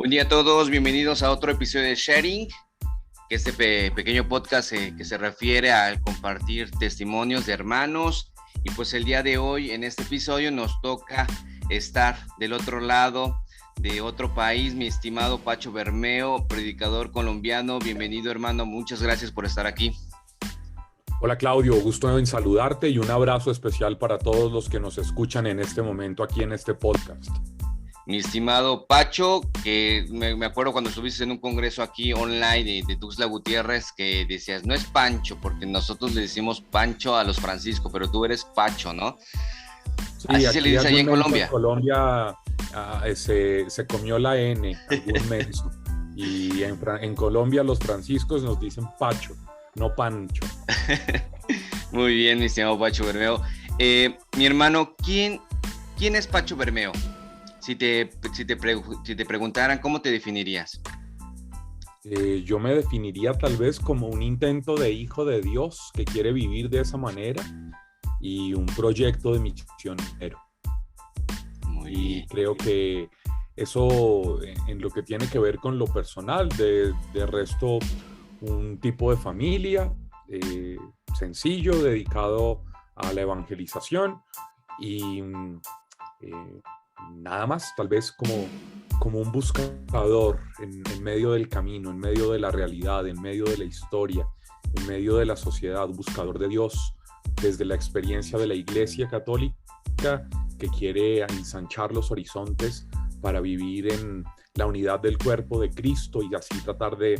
Buen día a todos, bienvenidos a otro episodio de Sharing, que es este pequeño podcast que se refiere al compartir testimonios de hermanos. Y pues el día de hoy, en este episodio, nos toca estar del otro lado de otro país, mi estimado Pacho Bermeo, predicador colombiano. Bienvenido, hermano, muchas gracias por estar aquí. Hola Claudio, gusto en saludarte y un abrazo especial para todos los que nos escuchan en este momento aquí en este podcast. Mi estimado Pacho, que me acuerdo cuando estuviste en un congreso aquí online de Tuxtla Gutiérrez, que decías, no es Pancho, porque nosotros le decimos Pancho a los Francisco, pero tú eres Pacho, ¿no? Sí, así se le dice allá en Colombia. En Colombia se comió la N, algún menso. Y en Colombia los franciscos nos dicen Pacho, no Pancho. Muy bien, mi estimado Pacho Bermeo. Mi hermano, ¿quién es Pacho Bermeo? Si te preguntaran, ¿cómo te definirías? Yo me definiría tal vez como un intento de hijo de Dios que quiere vivir de esa manera y un proyecto de misionero. Y creo que eso en lo que tiene que ver con lo personal, de resto un tipo de familia sencillo, dedicado a la evangelización y nada más, tal vez como un buscador en medio del camino, en medio de la realidad, en medio de la historia, en medio de la sociedad, buscador de Dios desde la experiencia de la Iglesia Católica que quiere ensanchar los horizontes para vivir en la unidad del cuerpo de Cristo y así tratar de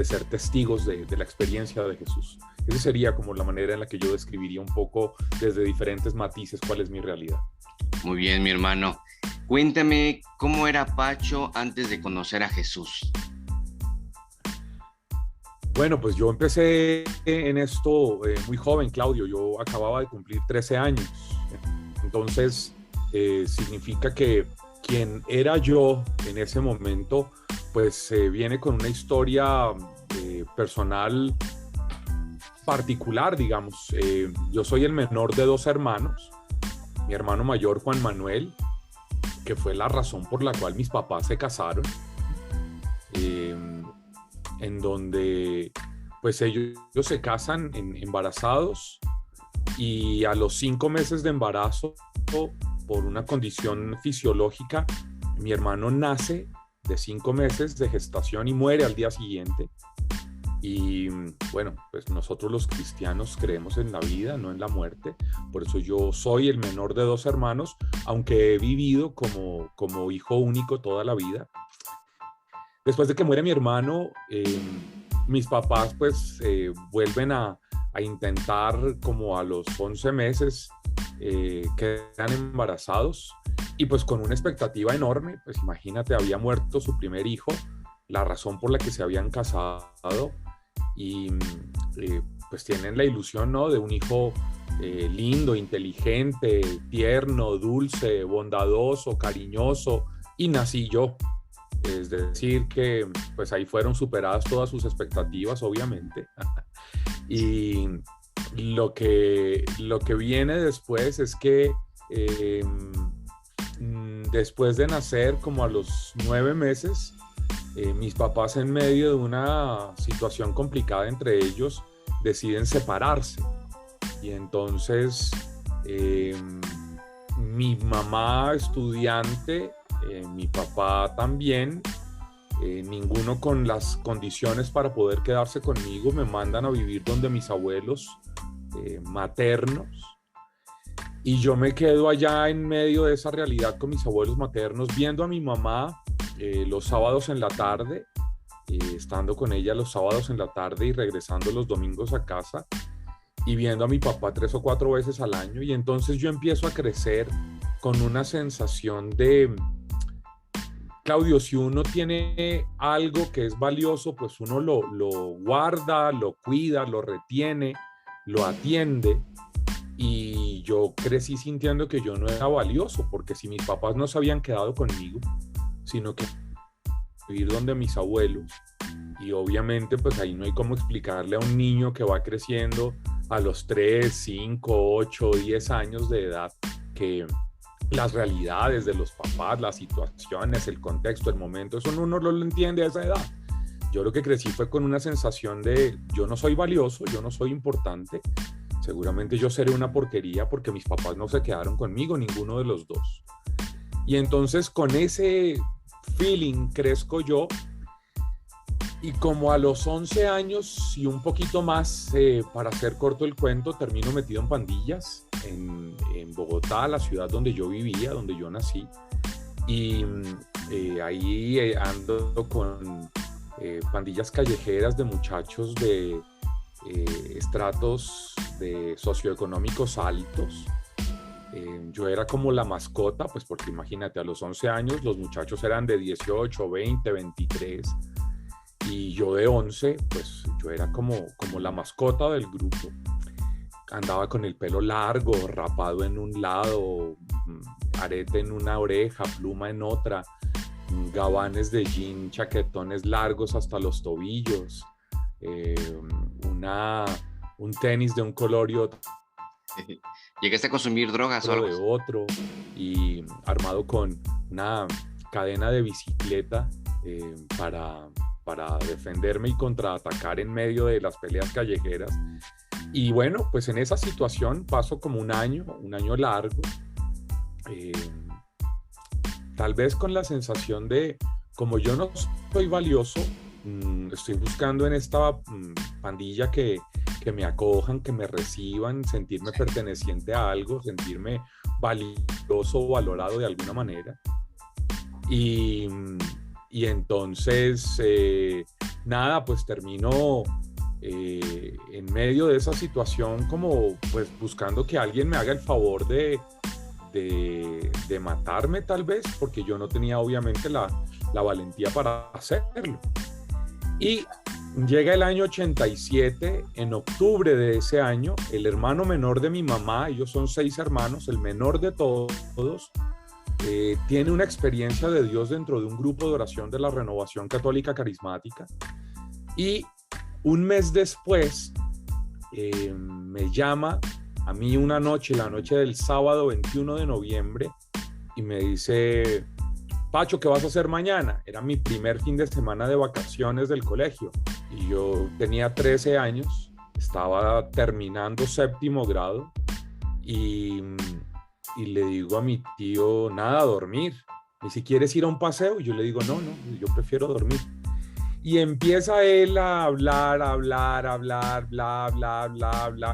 ser testigos de la experiencia de Jesús. Esa sería como la manera en la que yo describiría un poco desde diferentes matices cuál es mi realidad. Muy bien, mi hermano. Cuéntame cómo era Pacho antes de conocer a Jesús. Bueno, pues yo empecé en esto muy joven, Claudio. Yo acababa de cumplir 13 años. Entonces, significa que quien era yo en ese momento, pues viene con una historia personal particular, digamos. Yo soy el menor de 2 hermanos. Mi hermano mayor, Juan Manuel, que fue la razón por la cual mis papás se casaron, en donde pues ellos se casan embarazados y a los 5 meses de embarazo, por una condición fisiológica, mi hermano nace de 5 meses de gestación y muere al día siguiente. Y bueno, pues nosotros los cristianos creemos en la vida, no en la muerte. Por eso yo soy el menor de 2 hermanos, aunque he vivido como hijo único toda la vida. Después de que muere mi hermano, mis papás pues vuelven a intentar como a los 11 meses, quedan embarazados y pues con una expectativa enorme. Pues imagínate, había muerto su primer hijo, la razón por la que se habían casado, y pues tienen la ilusión, ¿no?, de un hijo lindo, inteligente, tierno, dulce, bondadoso, cariñoso, y nací yo. Es decir que pues ahí fueron superadas todas sus expectativas, obviamente. Y lo que viene después es que después de nacer, como a los 9 meses, mis papás, en medio de una situación complicada entre ellos, deciden separarse. Y entonces mi mamá estudiante, mi papá también, ninguno con las condiciones para poder quedarse conmigo, me mandan a vivir donde mis abuelos maternos. Y yo me quedo allá en medio de esa realidad con mis abuelos maternos, viendo a mi mamá los sábados en la tarde, estando con ella los sábados en la tarde y regresando los domingos a casa, y viendo a mi papá 3 o 4 veces al año. Y entonces yo empiezo a crecer con una sensación de, Claudio, si uno tiene algo que es valioso, pues uno lo guarda, lo cuida, lo retiene, lo atiende. Y yo crecí sintiendo que yo no era valioso, porque si mis papás no se habían quedado conmigo, sino que vivir donde mis abuelos, y obviamente pues ahí no hay cómo explicarle a un niño que va creciendo a los 3, 5, 8, 10 años de edad que las realidades de los papás, las situaciones, el contexto, el momento, eso uno no lo entiende a esa edad. Yo lo que crecí fue con una sensación de yo no soy valioso, yo no soy importante, seguramente yo seré una porquería porque mis papás no se quedaron conmigo, ninguno de los dos. Y entonces con ese feeling crezco yo, y como a los 11 años y un poquito más, para hacer corto el cuento, termino metido en pandillas en Bogotá, la ciudad donde yo vivía, donde yo nací. Y ahí ando con pandillas callejeras de muchachos de estratos de socioeconómicos altos. Yo era como la mascota, pues porque imagínate, a los 11 años los muchachos eran de 18, 20, 23, y yo de 11, pues yo era como la mascota del grupo. Andaba con el pelo largo, rapado en un lado, arete en una oreja, pluma en otra, gabanes de jean, chaquetones largos hasta los tobillos, un tenis de un color y otro ¿Llegaste a consumir drogas o algo? de otro, y armado con una cadena de bicicleta para defenderme y contraatacar en medio de las peleas callejeras. Y bueno, pues en esa situación paso como un año largo, tal vez con la sensación de, como yo no soy valioso, estoy buscando en esta pandilla que me acojan, que me reciban, sentirme perteneciente a algo, sentirme valioso o valorado de alguna manera. Y entonces, nada, pues termino en medio de esa situación como pues buscando que alguien me haga el favor de matarme tal vez, porque yo no tenía obviamente la valentía para hacerlo. Y llega el año 87, en octubre de ese año, el hermano menor de mi mamá, ellos son 6 hermanos, el menor de todos, tiene una experiencia de Dios dentro de un grupo de oración de la Renovación Católica Carismática, y un mes después me llama a mí una noche, la noche del sábado 21 de noviembre, y me dice: Pacho, ¿qué vas a hacer mañana? Era mi primer fin de semana de vacaciones del colegio, y yo tenía 13 años, estaba terminando 7º grado, y le digo a mi tío: nada, dormir. Y si quieres ir a un paseo, y yo le digo: no, yo prefiero dormir. Y empieza él a hablar, bla,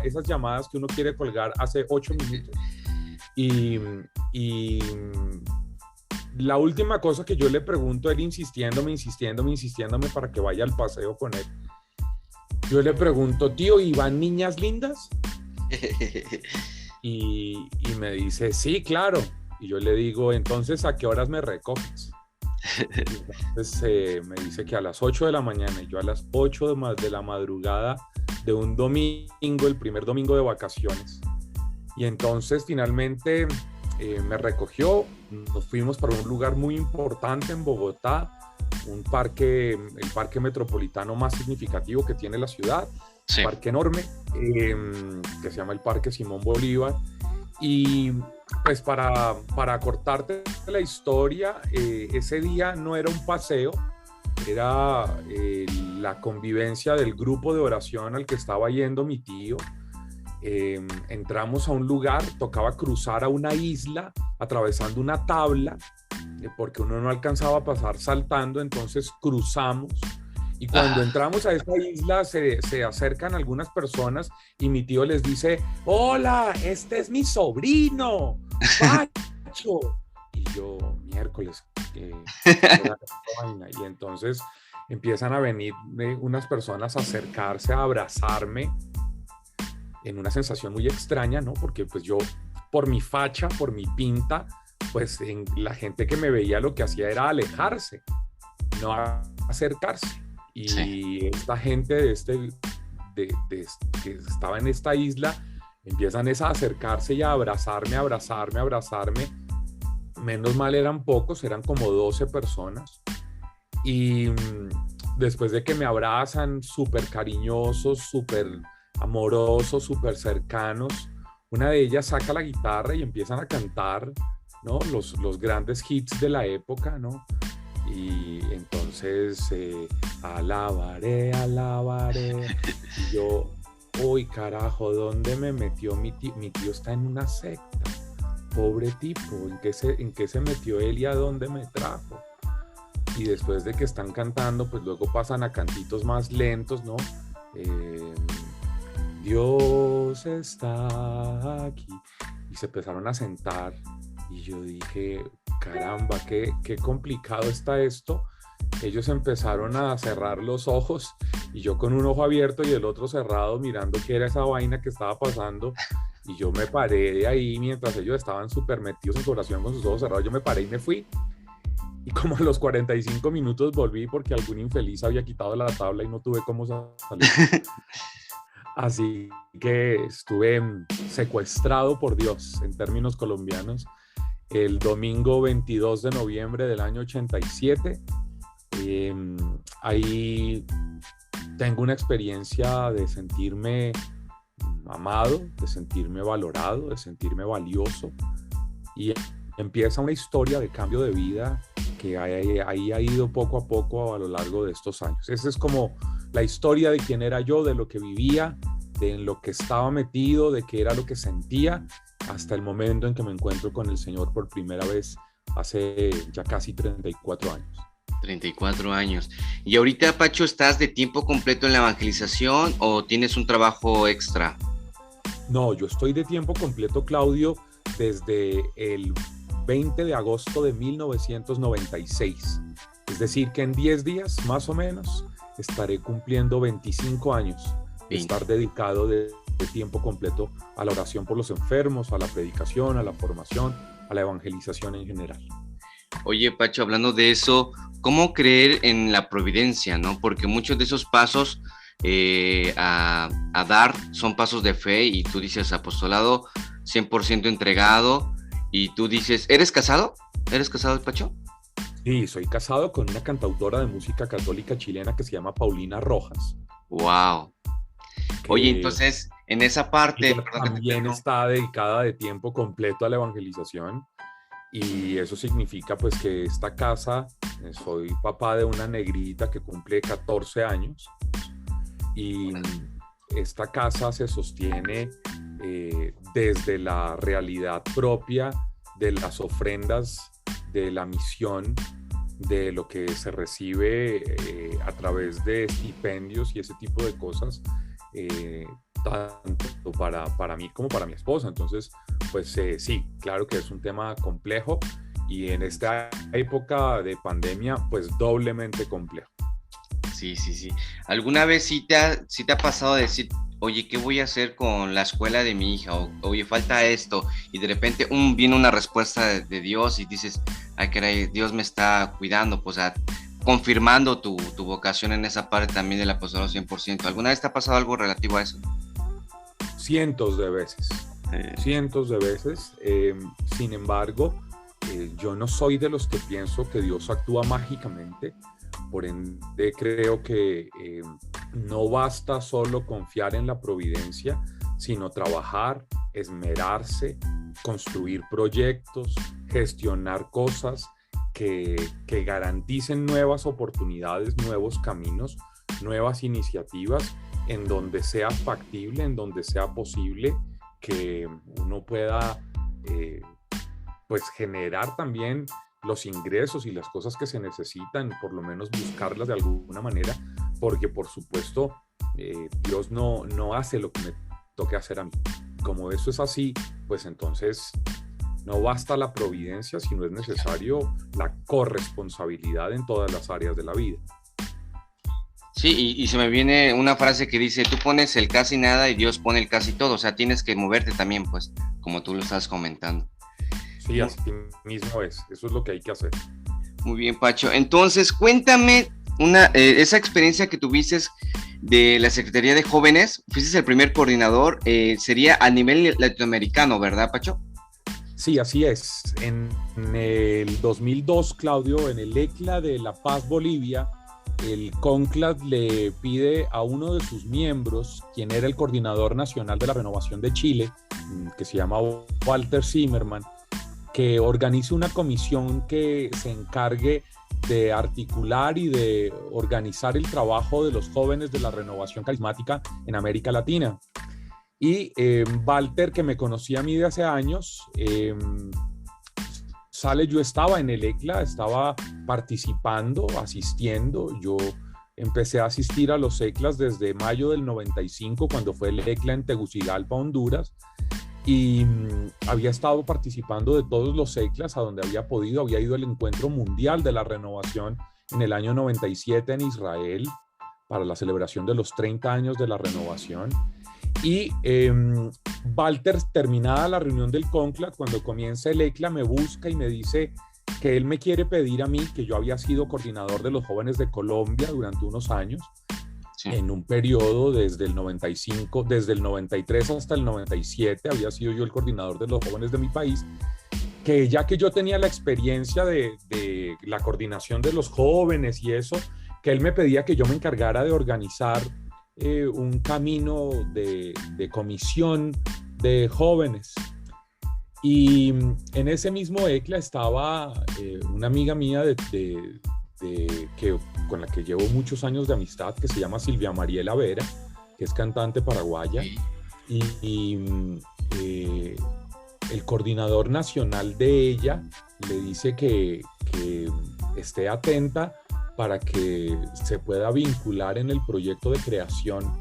esas llamadas que uno quiere colgar hace 8 minutos. Y la última cosa que yo le pregunto, él insistiéndome para que vaya al paseo con él, yo le pregunto: tío, ¿y van niñas lindas? Y me dice: sí, claro. Y yo le digo: entonces, ¿a qué horas me recoges? Entonces me dice que a las 8 de la mañana, y yo a las 8 de la madrugada de un domingo, el primer domingo de vacaciones. Y entonces finalmente me recogió, nos fuimos para un lugar muy importante en Bogotá, el parque metropolitano más significativo que tiene la ciudad, sí. Un parque enorme, que se llama el Parque Simón Bolívar. Y pues para cortarte la historia, ese día no era un paseo, era la convivencia del grupo de oración al que estaba yendo mi tío. Entramos a un lugar, tocaba cruzar a una isla atravesando una tabla, porque uno no alcanzaba a pasar saltando, entonces cruzamos. Y cuando entramos a esta isla se acercan algunas personas y mi tío les dice: hola, este es mi sobrino, Pacho. Y yo, miércoles, y entonces empiezan a venir unas personas a acercarse, a abrazarme, en una sensación muy extraña, ¿no? Porque pues yo, por mi facha, por mi pinta, pues la gente que me veía lo que hacía era alejarse, no acercarse. Y sí. Esta gente que estaba en esta isla empiezan a acercarse y a abrazarme. Menos mal eran pocos, eran como 12 personas. Y después de que me abrazan, súper cariñosos, súper amorosos, súper cercanos, una de ellas saca la guitarra y empiezan a cantar ¿no? Los grandes hits de la época, ¿no? Y entonces, alabaré, alabaré. Y yo, uy, carajo, ¿dónde me metió mi tío? Mi tío está en una secta. Pobre tipo, ¿en qué se metió él y a dónde me trajo? Y después de que están cantando, pues luego pasan a cantitos más lentos, ¿no? Dios está aquí. Y se empezaron a sentar y yo dije, caramba, qué complicado está esto. Ellos empezaron a cerrar los ojos y yo con un ojo abierto y el otro cerrado mirando qué era esa vaina que estaba pasando. Y yo me paré de ahí mientras ellos estaban súper metidos en su oración con sus ojos cerrados. Yo me paré y me fui. Y como a los 45 minutos volví porque algún infeliz había quitado la tabla y no tuve cómo salir. Así que estuve secuestrado por Dios, en términos colombianos, el domingo 22 de noviembre del año 87. Ahí tengo una experiencia de sentirme amado, de sentirme valorado, de sentirme valioso. Y empieza una historia de cambio de vida que ahí ha ido poco a poco a lo largo de estos años. Esa es como la historia de quién era yo, de lo que vivía, de en lo que estaba metido, de qué era lo que sentía, hasta el momento en que me encuentro con el Señor por primera vez hace ya casi 34 años. 34 años. ¿Y ahorita, Pacho, estás de tiempo completo en la evangelización o tienes un trabajo extra? No, yo estoy de tiempo completo, Claudio, desde el 20 de agosto de 1996. Es decir, que en 10 días, más o menos, estaré cumpliendo 25 años de estar dedicado de tiempo completo a la oración por los enfermos, a la predicación, a la formación, a la evangelización en general. Oye, Pacho, hablando de eso, ¿cómo creer en la providencia, no? Porque muchos de esos pasos a dar son pasos de fe y tú dices apostolado 100% entregado y tú dices, ¿eres casado? ¿Eres casado, Pacho? Sí, soy casado con una cantautora de música católica chilena que se llama Paulina Rojas. Wow. Oye, entonces, en esa parte... También está dedicada de tiempo completo a la evangelización y eso significa pues que esta casa, soy papá de una negrita que cumple 14 años y esta casa se sostiene desde la realidad propia de las ofrendas, de la misión, de lo que se recibe a través de estipendios y ese tipo de cosas, tanto para mí como para mi esposa. Entonces, pues sí, claro que es un tema complejo y en esta época de pandemia, pues doblemente complejo. Sí. ¿Alguna vez sí te ha pasado decir, oye, ¿qué voy a hacer con la escuela de mi hija? O, oye, falta esto. Y de repente viene una respuesta de Dios y dices, ay, caray, Dios me está cuidando, pues, confirmando tu vocación en esa parte también del apostolado 100%. ¿Alguna vez te ha pasado algo relativo a eso? Cientos de veces. Sin embargo, yo no soy de los que pienso que Dios actúa mágicamente. Por ende, creo que no basta solo confiar en la providencia, sino trabajar, esmerarse, construir proyectos, gestionar cosas que garanticen nuevas oportunidades, nuevos caminos, nuevas iniciativas, en donde sea factible, en donde sea posible que uno pueda pues generar también los ingresos y las cosas que se necesitan, por lo menos buscarlas de alguna manera, porque por supuesto Dios no hace lo que me toque hacer a mí. Como eso es así, pues entonces no basta la providencia, sino es necesario la corresponsabilidad en todas las áreas de la vida. Sí, y se me viene una frase que dice, tú pones el casi nada y Dios pone el casi todo, o sea, tienes que moverte también, pues, como tú lo estás comentando. Sí, así mismo es, eso es lo que hay que hacer. Muy bien, Pacho. Entonces, cuéntame esa experiencia que tuviste de la Secretaría de Jóvenes, fuiste el primer coordinador, sería a nivel latinoamericano, ¿verdad, Pacho? Sí, así es. En el 2002, Claudio, en el ECLA de La Paz, Bolivia, el CONCLAD le pide a uno de sus miembros, quien era el coordinador nacional de la Renovación de Chile, que se llama Walter Zimmerman, que organice una comisión que se encargue de articular y de organizar el trabajo de los jóvenes de la renovación carismática en América Latina. Y Walter, que me conocía a mí de hace años, yo estaba en el ECLA, estaba participando, asistiendo. Yo empecé a asistir a los ECLAs desde mayo del 95, cuando fue el ECLA en Tegucigalpa, Honduras, y había estado participando de todos los ECLAs a donde había podido. Había ido al Encuentro Mundial de la Renovación en el año 97 en Israel para la celebración de los 30 años de la renovación. Y Walter, terminada la reunión del CONCLAD, cuando comienza el ECLA, me busca y me dice que él me quiere pedir a mí, que yo había sido coordinador de los jóvenes de Colombia durante unos años, sí, en un periodo desde el 95, desde el 93 hasta el 97, había sido yo el coordinador de los jóvenes de mi país, que ya que yo tenía la experiencia de la coordinación de los jóvenes y eso, que él me pedía que yo me encargara de organizar un camino de comisión de jóvenes. Y en ese mismo ECLA estaba una amiga mía con la que llevo muchos años de amistad, que se llama Silvia Mariela Vera, que es cantante paraguaya, y el coordinador nacional de ella le dice que esté atenta para que se pueda vincular en el proyecto de creación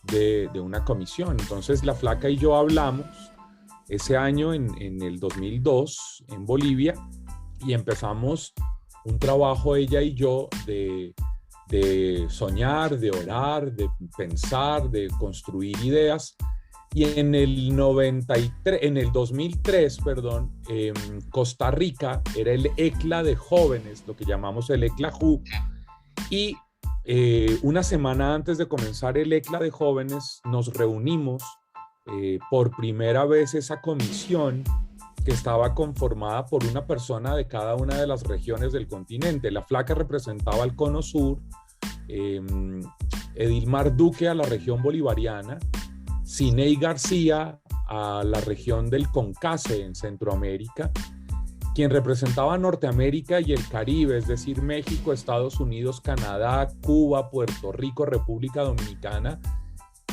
de una comisión. Entonces la flaca y yo hablamos ese año en el 2002 en Bolivia, y empezamos un trabajo ella y yo de soñar, de orar, de pensar, de construir ideas. Y en el 2003, Costa Rica era el ECLA de jóvenes, lo que llamamos el ECLA-JU, y una semana antes de comenzar el ECLA de jóvenes nos reunimos por primera vez esa comisión, que estaba conformada por una persona de cada una de las regiones del continente. La flaca representaba al Cono Sur, Edilmar Duque a la región bolivariana, Ciney García a la región del Concase en Centroamérica. Quien representaba a Norteamérica y el Caribe, es decir, México, Estados Unidos, Canadá, Cuba, Puerto Rico, República Dominicana,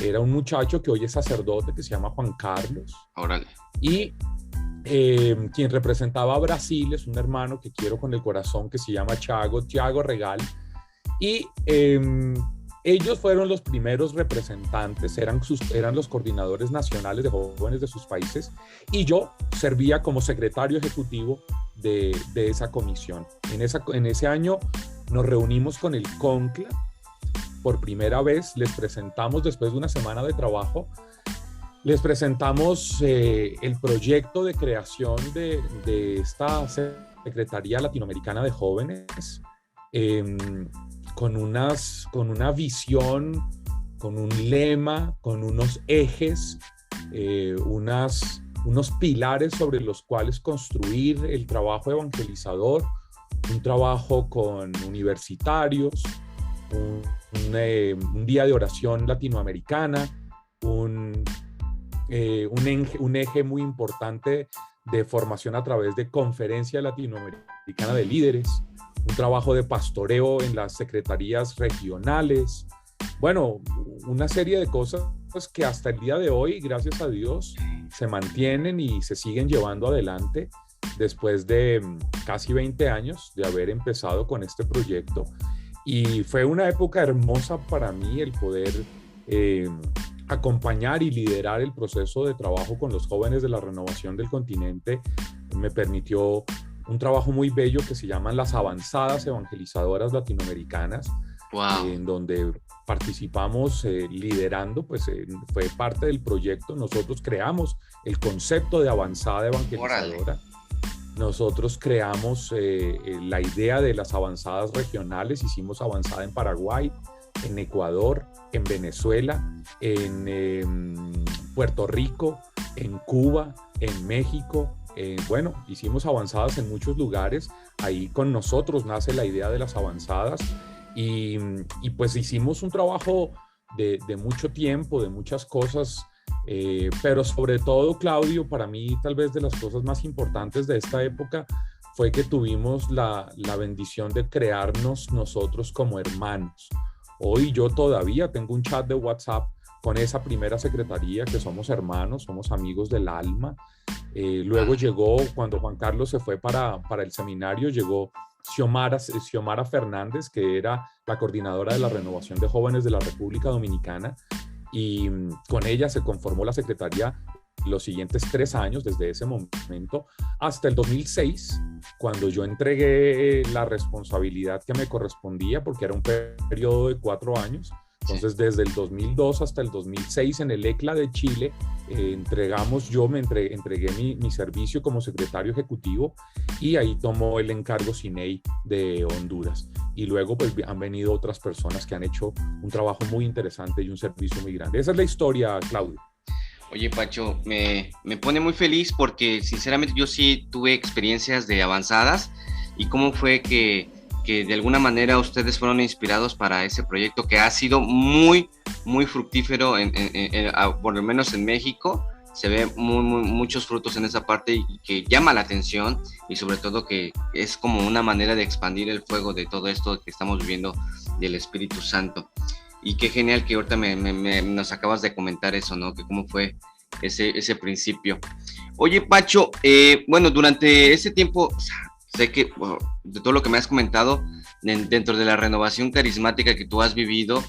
era un muchacho que hoy es sacerdote, que se llama Juan Carlos. Órale. Y quien representaba a Brasil es un hermano que quiero con el corazón, que se llama Thiago Regal. Y ellos fueron los primeros representantes, eran los coordinadores nacionales de jóvenes de sus países, y yo servía como secretario ejecutivo de esa comisión. En ese año nos reunimos con el CONCLA por primera vez. Les presentamos, después de una semana de trabajo, les presentamos el proyecto de creación de esta Secretaría Latinoamericana de Jóvenes, con una visión, con un lema, con unos ejes, unos pilares sobre los cuales construir el trabajo evangelizador, un trabajo con universitarios, un día de oración latinoamericana, un eje muy importante de formación a través de Conferencia Latinoamericana de Líderes, un trabajo de pastoreo en las secretarías regionales. Bueno, una serie de cosas que hasta el día de hoy, gracias a Dios, se mantienen y se siguen llevando adelante después de casi 20 años de haber empezado con este proyecto. Y fue una época hermosa para mí el poder acompañar y liderar el proceso de trabajo con los jóvenes de la renovación del continente. Me permitió un trabajo muy bello que se llaman las Avanzadas Evangelizadoras Latinoamericanas, wow, en donde participamos liderando, pues fue parte del proyecto. Nosotros creamos el concepto de avanzada evangelizadora. Nosotros creamos la idea de las avanzadas regionales. Hicimos avanzada en Paraguay, en Ecuador, en Venezuela, en Puerto Rico, en Cuba, en México. Bueno, hicimos avanzadas en muchos lugares. Ahí con nosotros nace la idea de las avanzadas, y pues hicimos un trabajo de mucho tiempo, de muchas cosas Pero sobre todo, Claudio, para mí tal vez de las cosas más importantes de esta época fue que tuvimos la bendición de crearnos nosotros como hermanos. Hoy yo todavía tengo un chat de WhatsApp con esa primera secretaría, que somos hermanos, somos amigos del alma. Luego llegó, cuando Juan Carlos se fue para el seminario, llegó Xiomara Fernández, que era la coordinadora de la Renovación de Jóvenes de la República Dominicana, y con ella se conformó la secretaría los siguientes 3 años, desde ese momento hasta el 2006, cuando yo entregué la responsabilidad que me correspondía, porque era un periodo de 4 años. Entonces, desde el 2002 hasta el 2006, en el ECLA de Chile, entregué mi servicio como secretario ejecutivo, y ahí tomó el encargo CINEI de Honduras. Y luego pues han venido otras personas que han hecho un trabajo muy interesante y un servicio muy grande. Esa es la historia, Claudio. Oye, Pacho, me pone muy feliz porque sinceramente yo sí tuve experiencias de avanzadas. ¿Y cómo fue que de alguna manera ustedes fueron inspirados para ese proyecto que ha sido muy, muy fructífero, por lo menos en México? Se ve muchos frutos en esa parte y que llama la atención, y sobre todo que es como una manera de expandir el fuego de todo esto que estamos viviendo del Espíritu Santo. Y qué genial que ahorita nos acabas de comentar eso, ¿no? Que cómo fue ese principio. Oye, Pacho, bueno, durante ese tiempo, sé que de todo lo que me has comentado, dentro de la renovación carismática que tú has vivido,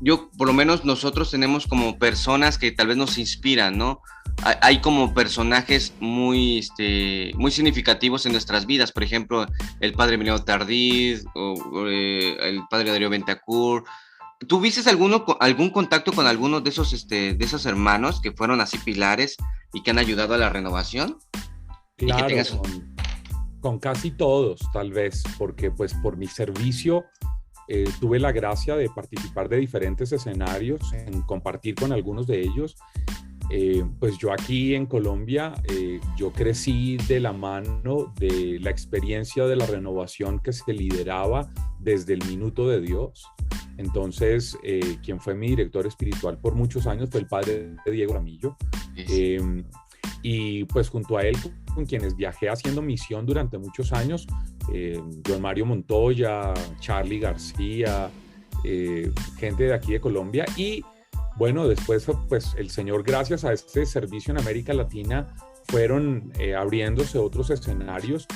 yo, por lo menos nosotros tenemos como personas que tal vez nos inspiran, ¿no? Hay como personajes muy significativos en nuestras vidas. Por ejemplo, el padre Emiliano Tardí, o el padre Darío Bentancur. ¿Tuviste algún contacto con alguno de esos hermanos que fueron así pilares y que han ayudado a la renovación? Claro, con casi todos, tal vez, porque pues por mi servicio tuve la gracia de participar de diferentes escenarios, en compartir con algunos de ellos. Pues yo aquí en Colombia, yo crecí de la mano de la experiencia de la renovación que se lideraba desde el Minuto de Dios. Entonces, quien fue mi director espiritual por muchos años fue el padre Diego Ramillo. Y pues junto a él, con quienes viajé haciendo misión durante muchos años, John Mario Montoya, Charlie García, gente de aquí de Colombia. Y bueno, después pues el Señor, gracias a este servicio en América Latina, fueron abriéndose otros escenarios,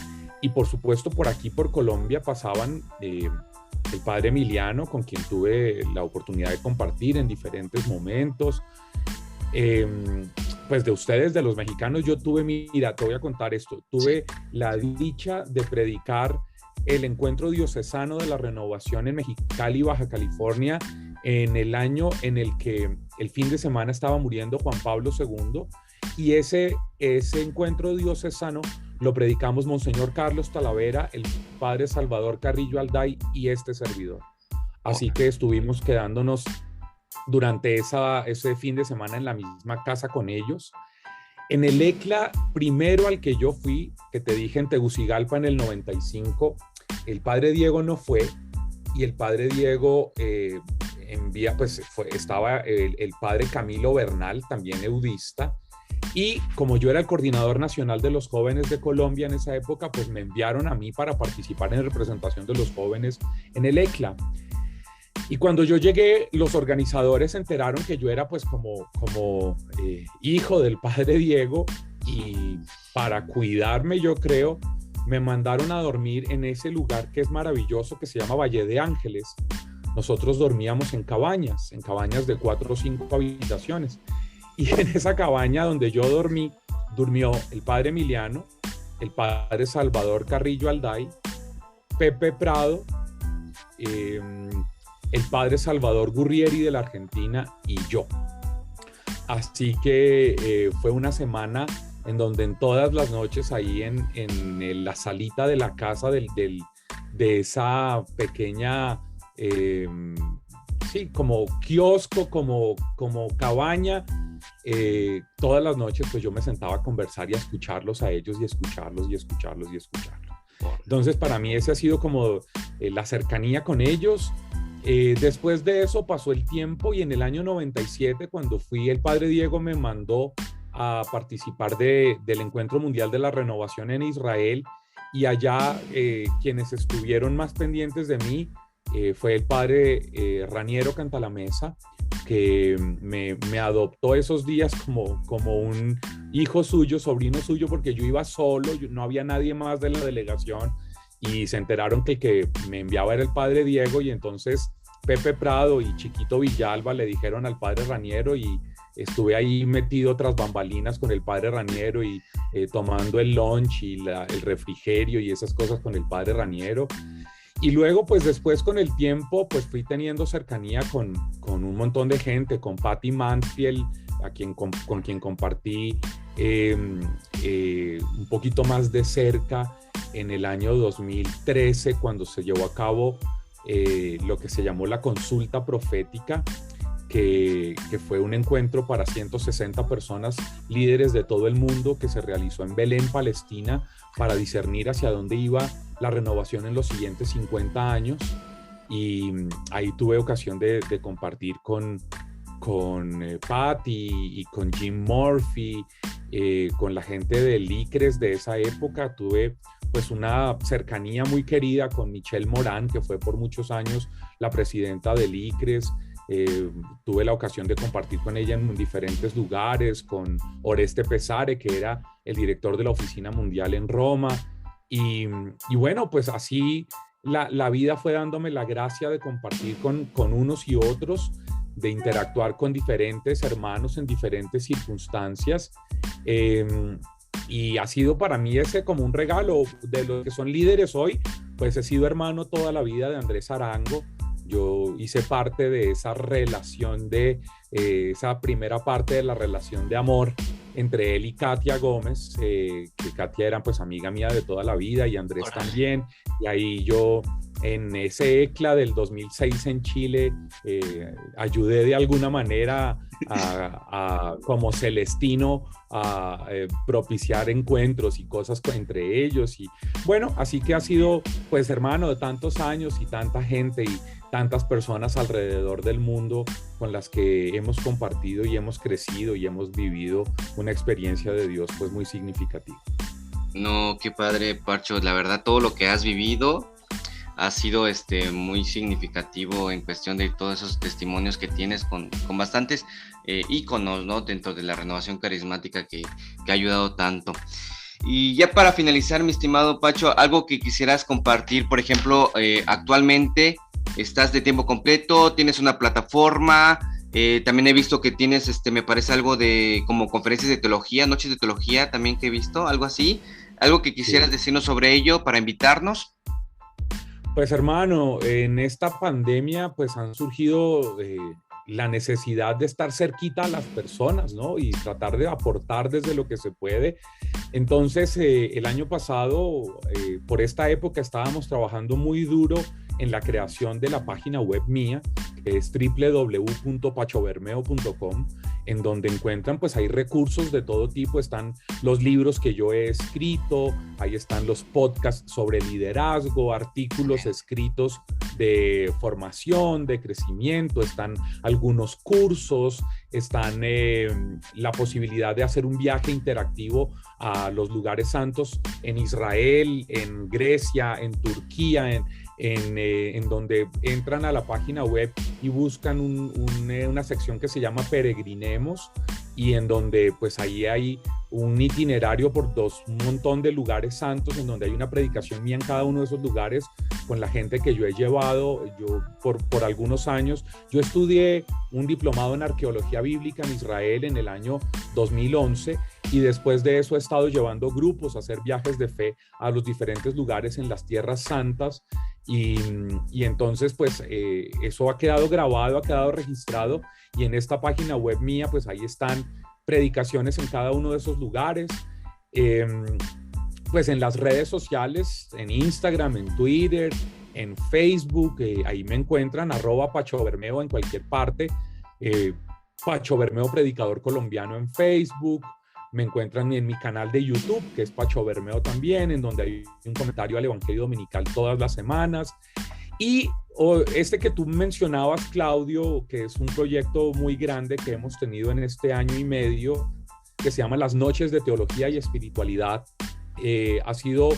y por supuesto por aquí, por Colombia, pasaban el padre Emiliano, con quien tuve la oportunidad de compartir en diferentes momentos. Pues de ustedes, de los mexicanos, yo tuve, mira, te voy a contar esto, tuve la dicha de predicar el encuentro diocesano de la renovación en Mexicali, Baja California, en el año en el que el fin de semana estaba muriendo Juan Pablo II, y ese encuentro diocesano lo predicamos Monseñor Carlos Talavera, el padre Salvador Carrillo Alday y este servidor. Así que estuvimos quedándonos durante ese fin de semana en la misma casa con ellos. En el ECLA primero al que yo fui, que te dije en Tegucigalpa en el 95, el padre Diego no fue, y el padre Diego estaba el padre Camilo Bernal, también eudista, y como yo era el coordinador nacional de los jóvenes de Colombia en esa época, pues me enviaron a mí para participar en representación de los jóvenes en el ECLA. Y cuando yo llegué, los organizadores se enteraron que yo era pues como hijo del padre Diego, y para cuidarme, yo creo, me mandaron a dormir en ese lugar que es maravilloso, que se llama Valle de Ángeles. Nosotros dormíamos en cabañas de 4 o 5 habitaciones. Y en esa cabaña donde yo dormí, durmió el padre Emiliano, el padre Salvador Carrillo Alday, Pepe Prado, el padre Salvador Gurrieri de la Argentina y yo. Así que fue una semana en donde en todas las noches ahí en la salita de la casa de esa pequeña, como kiosco, como cabaña, todas las noches pues yo me sentaba a conversar y a escucharlos a ellos, y escucharlos. Entonces para mí ese ha sido como la cercanía con ellos. Después de eso pasó el tiempo y en el año 97, cuando fui, el padre Diego me mandó a participar del Encuentro Mundial de la Renovación en Israel, y allá quienes estuvieron más pendientes de mí fue el padre Raniero Cantalamessa, que me adoptó esos días como un hijo suyo, sobrino suyo, porque yo iba solo, no había nadie más de la delegación, y se enteraron que el que me enviaba era el padre Diego, y entonces Pepe Prado y Chiquito Villalba le dijeron al padre Raniero, y estuve ahí metido tras bambalinas con el padre Raniero y tomando el lunch y el refrigerio y esas cosas con el padre Raniero. Y luego, pues después con el tiempo, pues fui teniendo cercanía con un montón de gente, con Patty Mansfield, con quien compartí un poquito más de cerca en el año 2013, cuando se llevó a cabo lo que se llamó la consulta profética, que fue un encuentro para 160 personas, líderes de todo el mundo, que se realizó en Belén, Palestina, para discernir hacia dónde iba la renovación en los siguientes 50 años. Y ahí tuve ocasión de compartir con Patty y con Jim Murphy, con la gente del ICRES de esa época. Tuve pues una cercanía muy querida con Michelle Morán, que fue por muchos años la presidenta del ICRES. Tuve la ocasión de compartir con ella en diferentes lugares, con Oreste Pesare, que era el director de la Oficina Mundial en Roma, y bueno, pues así la vida fue dándome la gracia de compartir con unos y otros, de interactuar con diferentes hermanos en diferentes circunstancias, y ha sido para mí ese como un regalo. De los que son líderes hoy, pues he sido hermano toda la vida de Andrés Arango. Yo hice parte de esa relación, esa primera parte de la relación de amor entre él y Katia Gómez, que Katia era pues amiga mía de toda la vida, y Andrés también. Y ahí yo en ese ECLA del 2006 en Chile ayudé de alguna manera como Celestino a propiciar encuentros y cosas entre ellos. Y bueno, así que ha sido pues hermano de tantos años y tanta gente y tantas personas alrededor del mundo con las que hemos compartido y hemos crecido y hemos vivido una experiencia de Dios pues muy significativa. No, qué padre, Parcho. La verdad, todo lo que has vivido ha sido muy significativo en cuestión de todos esos testimonios que tienes con bastantes íconos, ¿no?, dentro de la renovación carismática que ha ayudado tanto. Y ya para finalizar, mi estimado Pacho, algo que quisieras compartir, por ejemplo, actualmente estás de tiempo completo, tienes una plataforma, también he visto que tienes, me parece algo de como conferencias de teología, noches de teología también que he visto, algo así, algo que quisieras decirnos sobre ello para invitarnos. Pues hermano, en esta pandemia pues han surgido la necesidad de estar cerquita a las personas, ¿no? Y tratar de aportar desde lo que se puede. Entonces, el año pasado, por esta época, estábamos trabajando muy duro en la creación de la página web mía, que es www.pachobermeo.com, en donde encuentran, pues hay recursos de todo tipo. Están los libros que yo he escrito, ahí están los podcasts sobre liderazgo, artículos escritos de formación, de crecimiento, están algunos cursos, están la posibilidad de hacer un viaje interactivo a los lugares santos en Israel, en Grecia, en Turquía, en donde entran a la página web y buscan una sección que se llama Peregrinemos, y en donde pues ahí hay un itinerario por un montón de lugares santos, en donde hay una predicación mía en cada uno de esos lugares con la gente que yo he llevado. Yo por algunos años, yo estudié un diplomado en arqueología bíblica en Israel en el año 2011, y después de eso he estado llevando grupos a hacer viajes de fe a los diferentes lugares en las tierras santas. Y entonces pues eso ha quedado grabado, ha quedado registrado, y en esta página web mía pues ahí están predicaciones en cada uno de esos lugares. Pues en las redes sociales, en Instagram, en Twitter, en Facebook, ahí me encuentran @PachoBermeo en cualquier parte, Pacho Bermeo Predicador Colombiano en Facebook. Me encuentran en mi canal de YouTube, que es Pacho Bermeo también, en donde hay un comentario al Evangelio Dominical todas las semanas. Y este que tú mencionabas, Claudio, que es un proyecto muy grande que hemos tenido en este año y medio, que se llama Las Noches de Teología y Espiritualidad, ha sido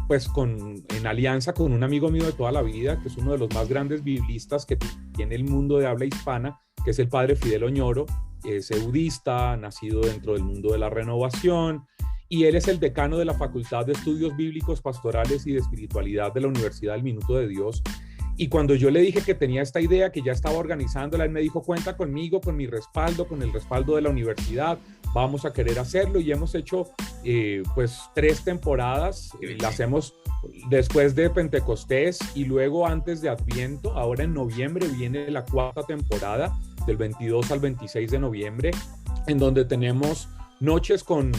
pues en alianza con un amigo mío de toda la vida, que es uno de los más grandes biblistas que tiene el mundo de habla hispana, que es el padre Fidel Oñoro. Es budista, nacido dentro del mundo de la renovación, y él es el decano de la Facultad de Estudios Bíblicos, Pastorales y de Espiritualidad de la Universidad del Minuto de Dios. Y cuando yo le dije que tenía esta idea, que ya estaba organizándola, él me dijo, cuenta conmigo, con mi respaldo, con el respaldo de la universidad, vamos a querer hacerlo. Y hemos hecho pues 3 temporadas, las hacemos después de Pentecostés y luego antes de Adviento. Ahora en noviembre viene la 4ª temporada, del 22 al 26 de noviembre, en donde tenemos noches con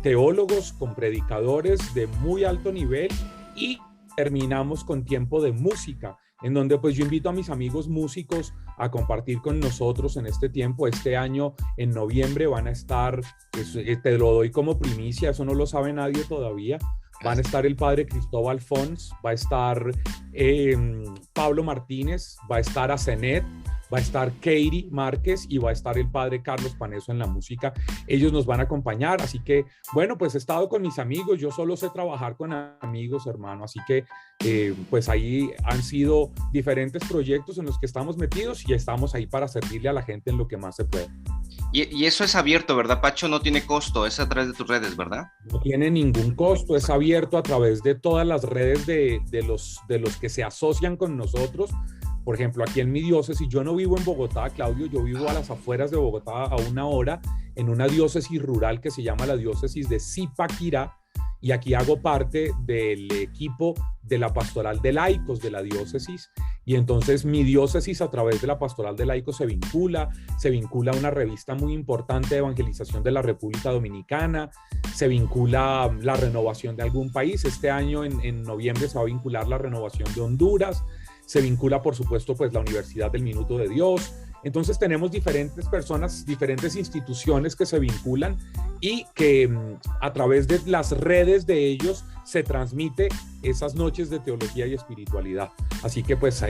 teólogos, con predicadores de muy alto nivel, y terminamos con tiempo de música, en donde pues yo invito a mis amigos músicos a compartir con nosotros en este tiempo. Este año, en noviembre, van a estar, te lo doy como primicia, eso no lo sabe nadie todavía, van a estar el padre Cristóbal Fons, va a estar Pablo Martínez, va a estar Asenet, va a estar Katie Márquez y va a estar el padre Carlos Paneso en la música. Ellos nos van a acompañar, así que, bueno, pues he estado con mis amigos, yo solo sé trabajar con amigos, hermano, así que, pues ahí han sido diferentes proyectos en los que estamos metidos y estamos ahí para servirle a la gente en lo que más se puede. Y eso es abierto, ¿verdad, Pacho? No tiene costo, es a través de tus redes, ¿verdad? No tiene ningún costo, es abierto a través de todas las redes de los que se asocian con nosotros. Por ejemplo, aquí en mi diócesis, yo no vivo en Bogotá, Claudio, yo vivo a las afueras de Bogotá, a 1 hora, en una diócesis rural que se llama la diócesis de Zipaquirá, y aquí hago parte del equipo de la pastoral de laicos de la diócesis. Y entonces mi diócesis, a través de la pastoral de laicos, se vincula a una revista muy importante de evangelización de la República Dominicana, se vincula a la renovación de algún país. Este año en noviembre se va a vincular la renovación de Honduras, se vincula por supuesto pues la Universidad del Minuto de Dios. Entonces tenemos diferentes personas, diferentes instituciones que se vinculan y que a través de las redes de ellos se transmite esas noches de teología y espiritualidad. Así que pues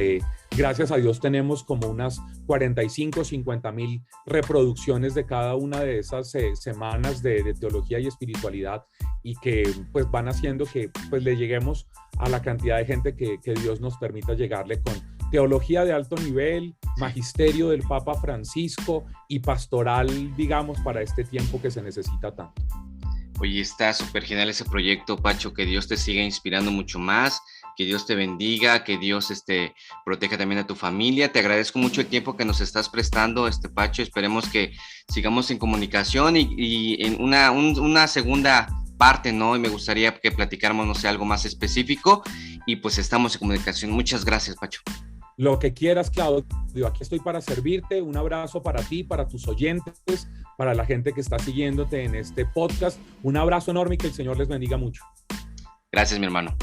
gracias a Dios tenemos como unas 45, 50 mil reproducciones de cada una de esas semanas de teología y espiritualidad, y que pues van haciendo que pues le lleguemos a la cantidad de gente que Dios nos permita llegarle, con teología de alto nivel, magisterio del Papa Francisco y pastoral, digamos, para este tiempo que se necesita tanto. Oye, está súper genial ese proyecto, Pacho, que Dios te siga inspirando mucho más, que Dios te bendiga, que Dios proteja también a tu familia. Te agradezco mucho el tiempo que nos estás prestando, Pacho. Esperemos que sigamos en comunicación y en una segunda parte, ¿no? Y me gustaría que platicáramos, no sé, algo más específico, y pues estamos en comunicación. Muchas gracias, Pacho. Lo que quieras, Claudio, aquí estoy para servirte. Un abrazo para ti, para tus oyentes, para la gente que está siguiéndote en este podcast. Un abrazo enorme y que el Señor les bendiga mucho. Gracias, mi hermano.